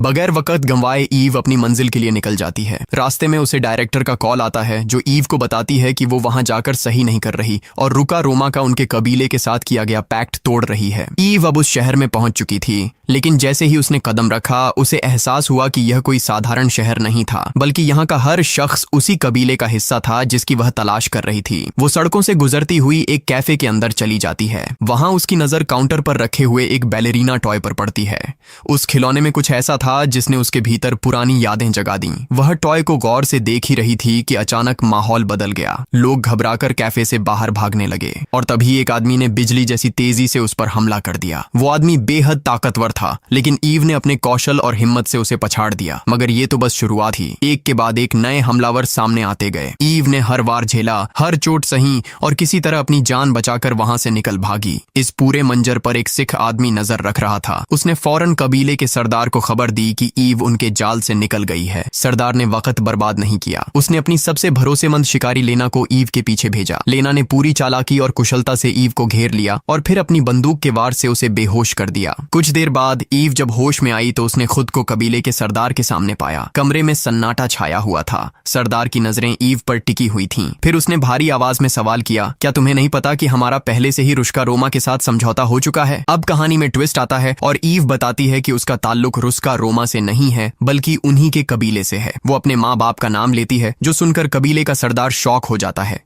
बगैर वक्त गंवाए ईव अपनी मंजिल के लिए निकल जाती है। रास्ते में उसे डायरेक्टर का कॉल आता है जो ईव को बताती है कि वो वहां जाकर सही नहीं कर रही और रुका रोमा का उनके कबीले के साथ किया गया पैक्ट तोड़ रही है। ईव अब उस शहर में पहुंच चुकी थी, लेकिन जैसे ही उसने कदम रखा उसे एहसास हुआ कि यह कोई साधारण शहर नहीं था, बल्कि यहाँ का हर शख्स उसी कबीले का हिस्सा था जिसकी वह तलाश कर रही थी। वो सड़कों से गुजरती हुई एक कैफे के अंदर चली जाती है। वहां उसकी नजर काउंटर पर रखे हुए एक बैलेरीना टॉय पर पड़ती है। उस खिलौने में कुछ ऐसा था जिसने उसके भीतर पुरानी यादें जगा दी। वह टॉय को गौर से देख ही रही थी कि अचानक माहौल बदल गया। लोग घबराकर कैफे से बाहर भागने लगे और तभी एक आदमी ने बिजली जैसी तेजी से उस पर हमला कर दिया। वो आदमी बेहद ताकतवर था, लेकिन ईव ने अपने कौशल और हिम्मत से उसे पछाड़ दिया। मगर ये तो बस शुरुआत ही। एक के बाद एक नए हमलावर सामने आते गए। ईव ने हर वार झेला, हर चोट सही और किसी तरह अपनी जान बचाकर वहां से निकल भागी। इस पूरे मंजर पर एक सिख आदमी नजर रख रहा था। उसने फौरन कबीले के सरदार को खबर दी कि ईव उनके जाल से निकल गई है। सरदार ने वक्त बर्बाद नहीं किया। उसने अपनी सबसे भरोसेमंद शिकारी लेना को ईव के पीछे भेजा। लेना ने पूरी चालाकी और कुशलता से ईव को घेर लिया और फिर अपनी बंदूक के वार से उसे बेहोश कर दिया। कुछ देर बाद ईव जब होश में आई तो उसने खुद को कबीले के सरदार के सामने पाया। कमरे में सन्नाटा छाया हुआ था। सरदार की नजरें ईव पर टिकी हुई थीं। फिर उसने भारी आवाज में सवाल किया, क्या तुम्हें नहीं पता कि हमारा पहले से ही रुश्का रोमा के साथ समझौता हो चुका है? अब कहानी में ट्विस्ट आता है और ईव बताती है कि उसका ताल्लुक रुश्का रोमा से नहीं है, बल्कि उन्हीं के कबीले से है। वो अपने माँ बाप का नाम लेती है, जो सुनकर कबीले का सरदार शॉक हो जाता है।